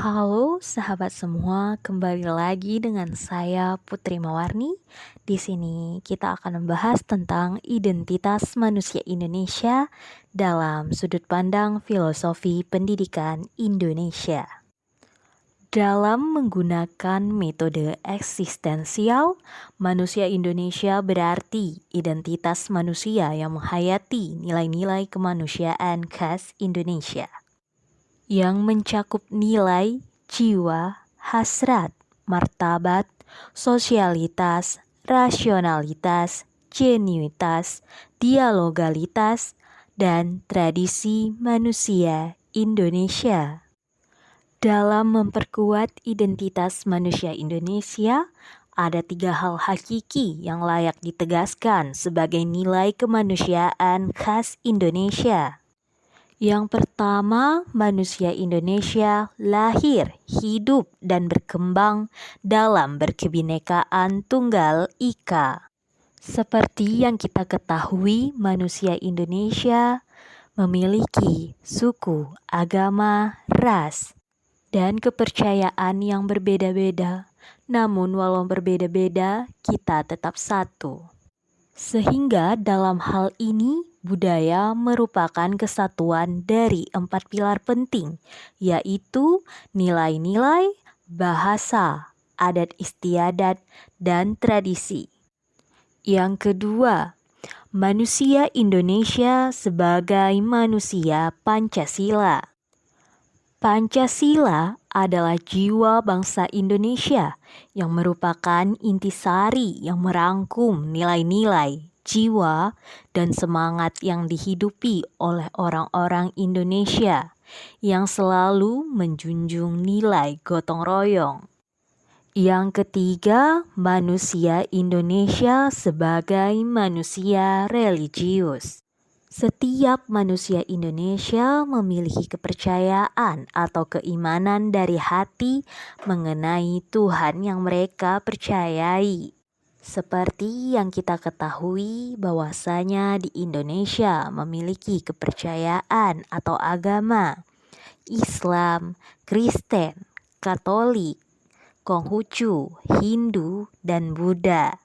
Halo sahabat semua, kembali lagi dengan saya Putri Mawarni. Di sini kita akan membahas tentang identitas manusia Indonesia dalam sudut pandang filosofi pendidikan Indonesia. Dalam menggunakan metode eksistensial, manusia Indonesia berarti identitas manusia yang menghayati nilai-nilai kemanusiaan khas Indonesia, yang mencakup nilai, jiwa, hasrat, martabat, sosialitas, rasionalitas, genuitas, dialogalitas, dan tradisi manusia Indonesia. Dalam memperkuat identitas manusia Indonesia, ada 3 hal hakiki yang layak ditegaskan sebagai nilai kemanusiaan khas Indonesia. Yang pertama, manusia Indonesia lahir, hidup, dan berkembang dalam berkebinekaan tunggal ika. Seperti yang kita ketahui, manusia Indonesia memiliki suku, agama, ras, dan kepercayaan yang berbeda-beda. Namun walau berbeda-beda, kita tetap satu. Sehingga dalam hal ini, budaya merupakan kesatuan dari 4 pilar penting, yaitu nilai-nilai, bahasa, adat istiadat, dan tradisi. Yang kedua, manusia Indonesia sebagai manusia Pancasila. Pancasila adalah jiwa bangsa Indonesia yang merupakan intisari yang merangkum nilai-nilai, jiwa, dan semangat yang dihidupi oleh orang-orang Indonesia yang selalu menjunjung nilai gotong royong. Yang ketiga, manusia Indonesia sebagai manusia religius. Setiap manusia Indonesia memiliki kepercayaan atau keimanan dari hati mengenai Tuhan yang mereka percayai. Seperti yang kita ketahui bahwasanya di Indonesia memiliki kepercayaan atau agama Islam, Kristen, Katolik, Konghucu, Hindu, dan Buddha.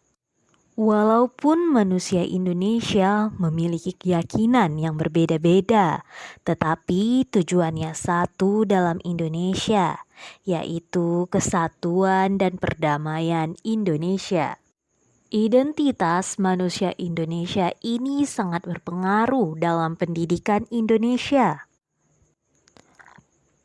Walaupun manusia Indonesia memiliki keyakinan yang berbeda-beda, tetapi tujuannya satu dalam Indonesia, yaitu kesatuan dan perdamaian Indonesia. Identitas manusia Indonesia ini sangat berpengaruh dalam pendidikan Indonesia.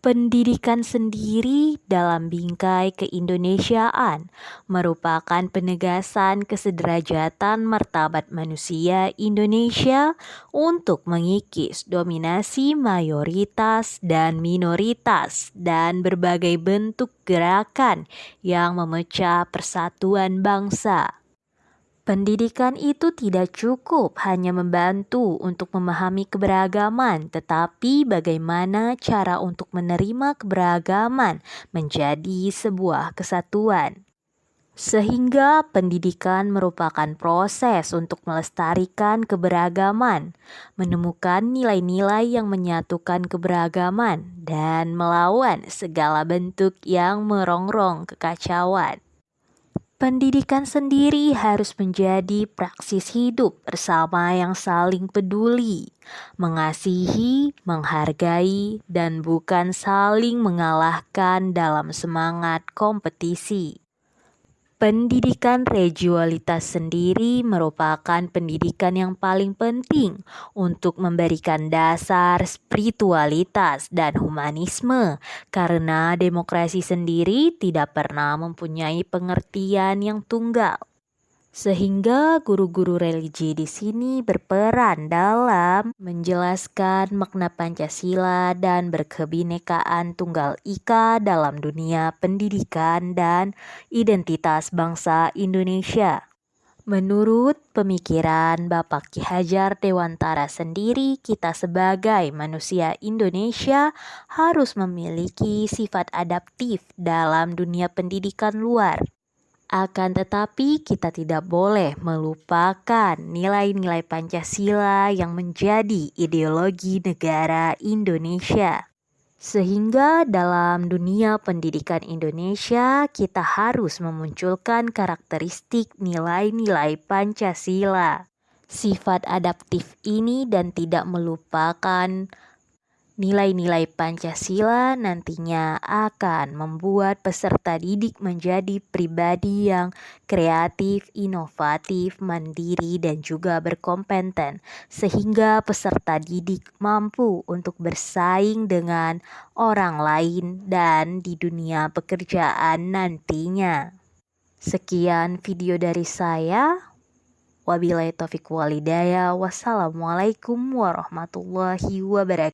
Pendidikan sendiri dalam bingkai keindonesiaan merupakan penegasan kesederajatan martabat manusia Indonesia untuk mengikis dominasi mayoritas dan minoritas dan berbagai bentuk gerakan yang memecah persatuan bangsa. Pendidikan itu tidak cukup hanya membantu untuk memahami keberagaman, tetapi bagaimana cara untuk menerima keberagaman menjadi sebuah kesatuan. Sehingga pendidikan merupakan proses untuk melestarikan keberagaman, menemukan nilai-nilai yang menyatukan keberagaman, dan melawan segala bentuk yang merongrong kekacauan. Pendidikan sendiri harus menjadi praksis hidup bersama yang saling peduli, mengasihi, menghargai, dan bukan saling mengalahkan dalam semangat kompetisi. Pendidikan religioalitas sendiri merupakan pendidikan yang paling penting untuk memberikan dasar spiritualitas dan humanisme, karena demokrasi sendiri tidak pernah mempunyai pengertian yang tunggal. Sehingga guru-guru religi di sini berperan dalam menjelaskan makna Pancasila dan berkebinekaan tunggal ika dalam dunia pendidikan dan identitas bangsa Indonesia. Menurut pemikiran Bapak Ki Hajar Dewantara sendiri, kita sebagai manusia Indonesia harus memiliki sifat adaptif dalam dunia pendidikan luar. Akan tetapi kita tidak boleh melupakan nilai-nilai Pancasila yang menjadi ideologi negara Indonesia. Sehingga dalam dunia pendidikan Indonesia, kita harus memunculkan karakteristik nilai-nilai Pancasila. Sifat adaptif ini dan tidak melupakan nilai-nilai Pancasila nantinya akan membuat peserta didik menjadi pribadi yang kreatif, inovatif, mandiri, dan juga berkompeten, sehingga peserta didik mampu untuk bersaing dengan orang lain dan di dunia pekerjaan nantinya. Sekian video dari saya. Wabillahi taufiq walhidayah. Wassalamualaikum warahmatullahi wabarakatuh.